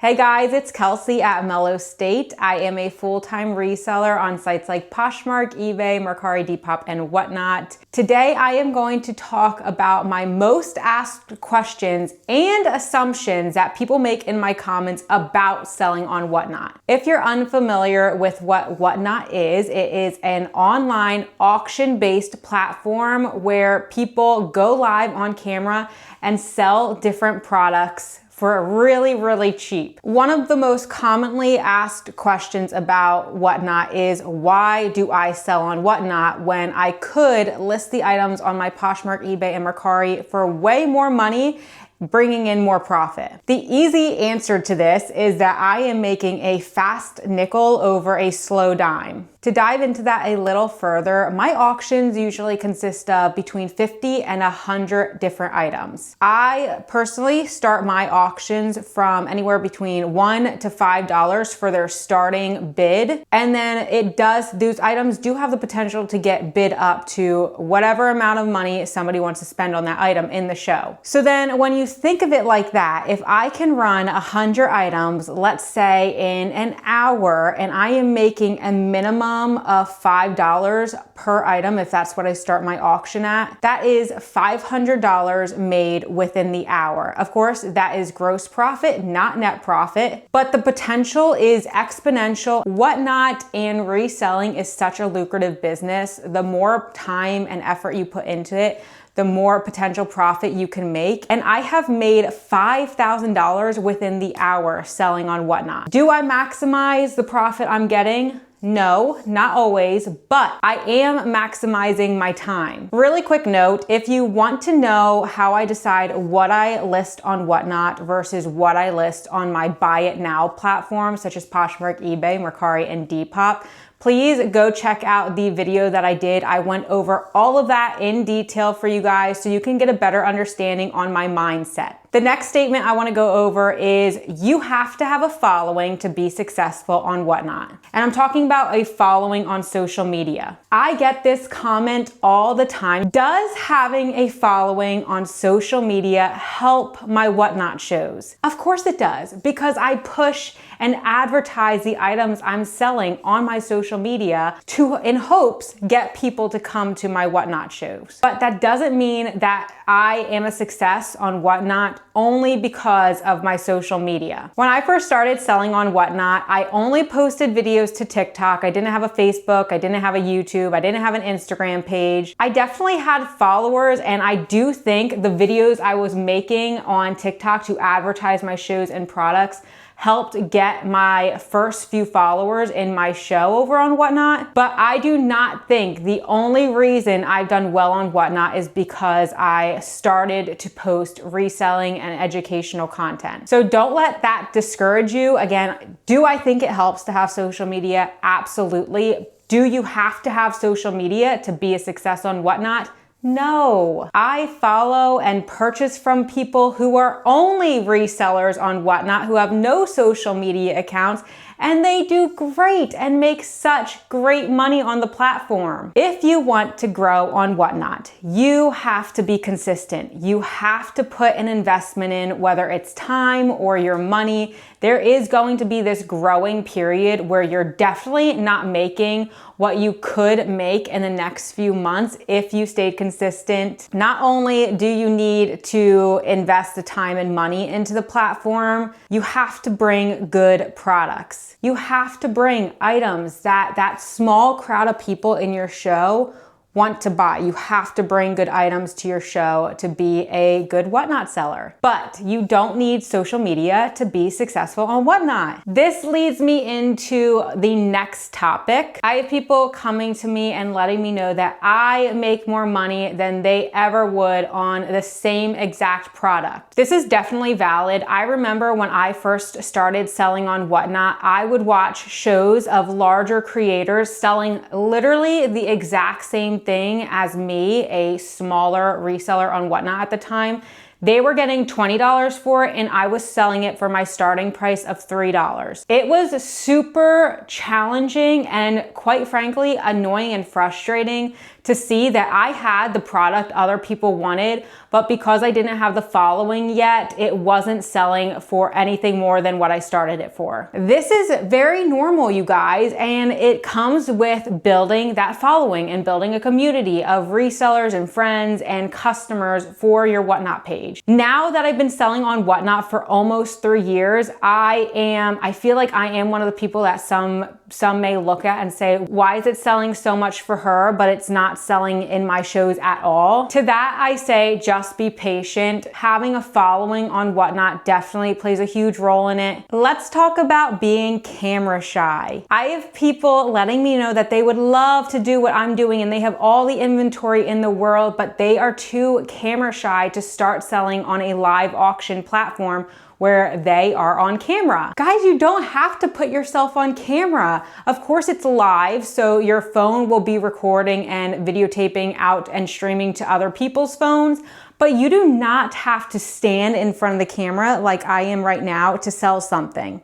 Hey guys, it's Kelsey at Mellowstate. I am a full-time reseller on sites like Poshmark, eBay, Mercari, Depop, and whatnot. Today, I am going to talk about my most asked questions and assumptions that people make in my comments about selling on Whatnot. If you're unfamiliar with what Whatnot is, it is an online auction-based platform where people go live on camera and sell different products for really cheap. One of the most commonly asked questions about Whatnot is, why do I sell on Whatnot when I could list the items on my Poshmark, eBay, and Mercari for way more money, bringing in more profit? The easy answer to this is that I am making a fast nickel over a slow dime. To dive into that a little further, my auctions usually consist of between 50 and 100 different items. I personally start my auctions from anywhere between $1 to $5 for their starting bid. And then those items do have the potential to get bid up to whatever amount of money somebody wants to spend on that item in the show. So then when you think of it like that, if I can run 100 items, let's say in an hour, and I am making a minimum of $5 per item, if that's what I start my auction at, that is $500 made within the hour. Of course, that is gross profit, not net profit, but the potential is exponential. Whatnot and reselling is such a lucrative business. The more time and effort you put into it, the more potential profit you can make. And I have made $5,000 within the hour selling on Whatnot. Do I maximize the profit I'm getting? No, not always, but I am maximizing my time. Really quick note, if you want to know how I decide what I list on Whatnot versus what I list on my Buy It Now platform, such as Poshmark, eBay, Mercari, and Depop, please go check out the video that I did. I went over all of that in detail for you guys so you can get a better understanding on my mindset. The next statement I want to go over is, you have to have a following to be successful on Whatnot. And I'm talking about a following on social media. I get this comment all the time. Does having a following on social media help my Whatnot shows? Of course it does, because I push and advertise the items I'm selling on my social media in hopes get people to come to my Whatnot shows. But that doesn't mean that I am a success on Whatnot only because of my social media. When I first started selling on Whatnot, I only posted videos to TikTok. I didn't have a Facebook, I didn't have a YouTube, I didn't have an Instagram page. I definitely had followers, and I do think the videos I was making on TikTok to advertise my shows and products helped get my first few followers in my show over on Whatnot. But I do not think the only reason I've done well on Whatnot is because I started to post reselling and educational content. So don't let that discourage you. Again, do I think it helps to have social media? Absolutely. Do you have to have social media to be a success on Whatnot? No. I follow and purchase from people who are only resellers on Whatnot, who have no social media accounts, and they do great and make such great money on the platform. If you want to grow on Whatnot, you have to be consistent. You have to put an investment in, whether it's time or your money. There is going to be this growing period where you're definitely not making what you could make in the next few months if you stayed consistent. Not only do you need to invest the time and money into the platform, you have to bring good products. You have to bring items that small crowd of people in your show want to buy. You have to bring good items to your show to be a good Whatnot seller. But you don't need social media to be successful on Whatnot. This leads me into the next topic. I have people coming to me and letting me know that I make more money than they ever would on the same exact product. This is definitely valid. I remember when I first started selling on Whatnot, I would watch shows of larger creators selling literally the exact same thing as me, a smaller reseller on Whatnot at the time. They were getting $20 for it, and I was selling it for my starting price of $3. It was super challenging and, quite frankly, annoying and frustrating to see that I had the product other people wanted, but because I didn't have the following yet, it wasn't selling for anything more than what I started it for. This is very normal, you guys, and it comes with building that following and building a community of resellers and friends and customers for your Whatnot page. Now that I've been selling on Whatnot for almost 3 years, I feel like I am one of the people that some may look at and say, why is it selling so much for her, but it's not selling in my shows at all? To that, I say, just be patient. Having a following on Whatnot definitely plays a huge role in it. Let's talk about being camera shy. I have people letting me know that they would love to do what I'm doing and they have all the inventory in the world, but they are too camera shy to start selling on a live auction platform where they are on camera. Guys, you don't have to put yourself on camera. Of course it's live, so your phone will be recording and videotaping out and streaming to other people's phones, but you do not have to stand in front of the camera like I am right now to sell something.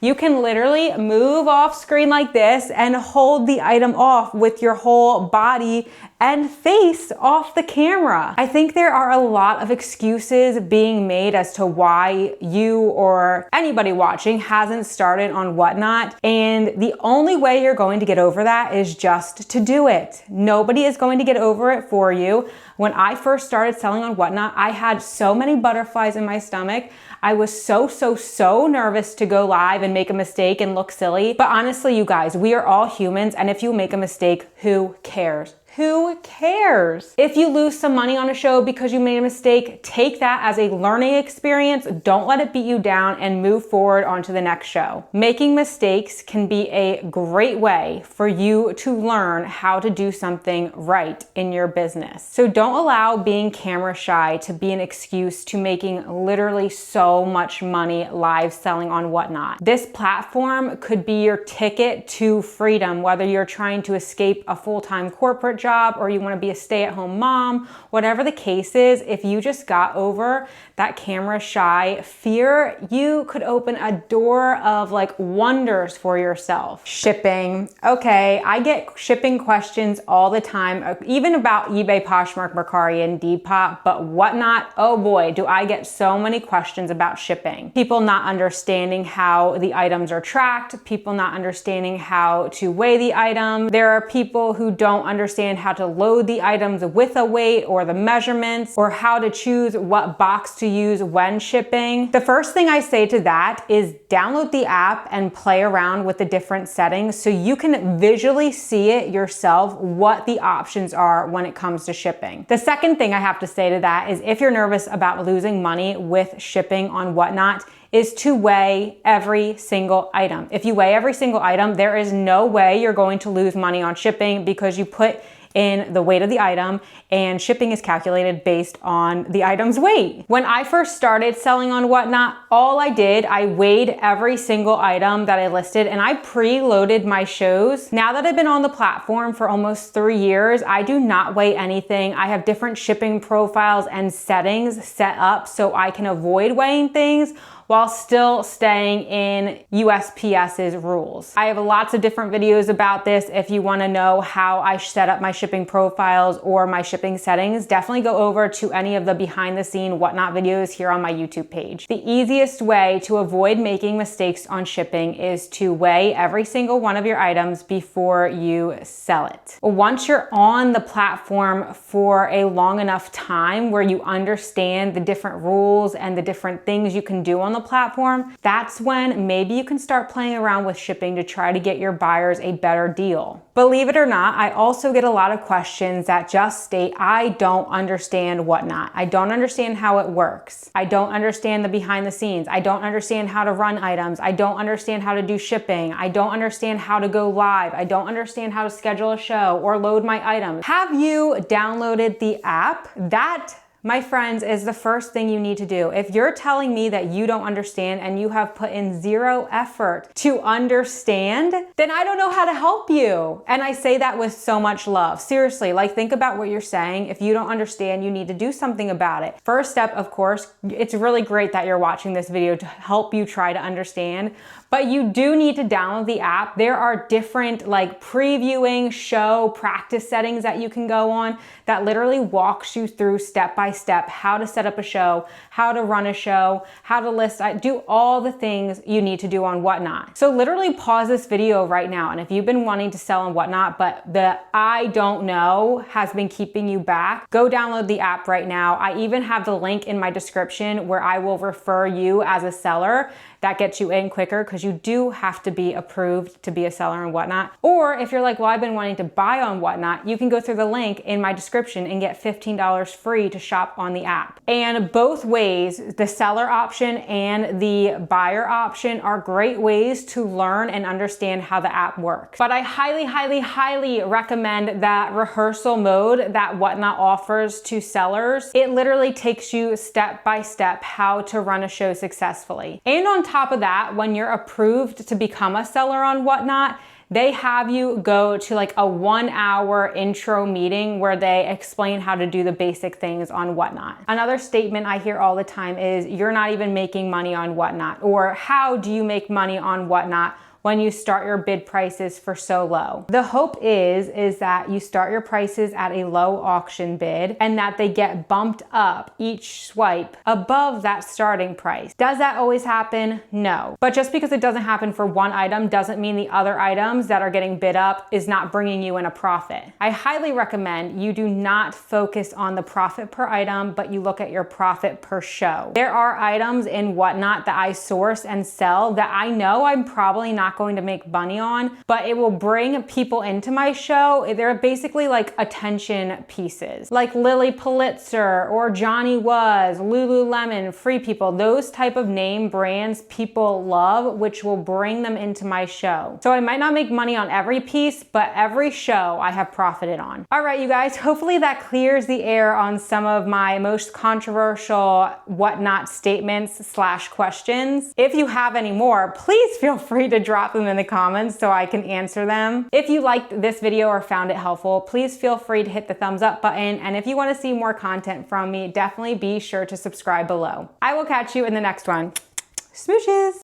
You can literally move off screen like this and hold the item off with your whole body and face off the camera. I think there are a lot of excuses being made as to why you or anybody watching hasn't started on Whatnot, and the only way you're going to get over that is just to do it. Nobody is going to get over it for you. When I first started selling on Whatnot, I had so many butterflies in my stomach. I was so nervous to go live and make a mistake and look silly. But honestly, you guys, we are all humans, and if you make a mistake, who cares? Who cares? If you lose some money on a show because you made a mistake, take that as a learning experience. Don't let it beat you down and move forward onto the next show. Making mistakes can be a great way for you to learn how to do something right in your business. So don't allow being camera shy to be an excuse to making literally so much money live selling on Whatnot. This platform could be your ticket to freedom, whether you're trying to escape a full-time corporate job or you want to be a stay-at-home mom, whatever the case is. If you just got over that camera shy fear, you could open a door of like wonders for yourself. Shipping. Okay, I get shipping questions all the time, even about eBay, Poshmark, Mercari, and Depop, but Whatnot, oh boy, do I get so many questions about shipping. People not understanding how the items are tracked, people not understanding how to weigh the item. There are people who don't understand how to load the items with a weight or the measurements, or how to choose what box to use when shipping. The first thing I say to that is download the app and play around with the different settings so you can visually see it yourself what the options are when it comes to shipping. The second thing I have to say to that is if you're nervous about losing money with shipping on Whatnot, is to weigh every single item. If you weigh every single item, there is no way you're going to lose money on shipping because you put in the weight of the item and shipping is calculated based on the item's weight. When I first started selling on Whatnot, all I did, I weighed every single item that I listed and I preloaded my shows. Now that I've been on the platform for almost 3 years, I do not weigh anything. I have different shipping profiles and settings set up so I can avoid weighing things while still staying in USPS's rules. I have lots of different videos about this. If you wanna know how I set up my shipping profiles or my shipping settings, definitely go over to any of the behind the scene Whatnot videos here on my YouTube page. The easiest way to avoid making mistakes on shipping is to weigh every single one of your items before you sell it. Once you're on the platform for a long enough time where you understand the different rules and the different things you can do on the platform, that's when maybe you can start playing around with shipping to try to get your buyers a better deal. Believe it or not, I also get a lot of questions that just state, I don't understand Whatnot. I don't understand how it works. I don't understand the behind the scenes. I don't understand how to run items. I don't understand how to do shipping. I don't understand how to go live. I don't understand how to schedule a show or load my items. Have you downloaded the app? That my friends, is the first thing you need to do. If you're telling me that you don't understand and you have put in zero effort to understand, then I don't know how to help you. And I say that with so much love. Seriously, like think about what you're saying. If you don't understand, you need to do something about it. First step, of course, it's really great that you're watching this video to help you try to understand, but you do need to download the app. There are different like previewing, show, practice settings that you can go on that literally walks you through step by step how to set up a show, how to run a show, how to list, do all the things you need to do on Whatnot. So literally pause this video right now. And if you've been wanting to sell on Whatnot, but the I don't know has been keeping you back, go download the app right now. I even have the link in my description where I will refer you as a seller. That gets you in quicker because you do have to be approved to be a seller on Whatnot. Or if you're like, well, I've been wanting to buy on Whatnot, you can go through the link in my description and get $15 free to shop on the app. And both ways, the seller option and the buyer option, are great ways to learn and understand how the app works. But I highly, highly, highly recommend that rehearsal mode that Whatnot offers to sellers. It literally takes you step by step how to run a show successfully. And on top of that, when you're approved to become a seller on Whatnot, they have you go to like a 1-hour intro meeting where they explain how to do the basic things on Whatnot. Another statement I hear all the time is, you're not even making money on Whatnot, or how do you make money on Whatnot when you start your bid prices for so low? The hope is that you start your prices at a low auction bid and that they get bumped up each swipe above that starting price. Does that always happen? No. But just because it doesn't happen for one item doesn't mean the other items that are getting bid up is not bringing you in a profit. I highly recommend you do not focus on the profit per item, but you look at your profit per show. There are items in Whatnot that I source and sell that I know I'm probably not going to make money on, but it will bring people into my show. They're basically like attention pieces, like Lily Pulitzer or Johnny Was, Lululemon, Free People, those type of name brands people love, which will bring them into my show. So I might not make money on every piece, but every show I have profited on. All right, you guys, hopefully that clears the air on some of my most controversial Whatnot statements / questions. If you have any more, please feel free to drop them in the comments so I can answer them. If you liked this video or found it helpful, please feel free to hit the thumbs up button. And if you want to see more content from me, definitely be sure to subscribe below. I will catch you in the next one. Smooches!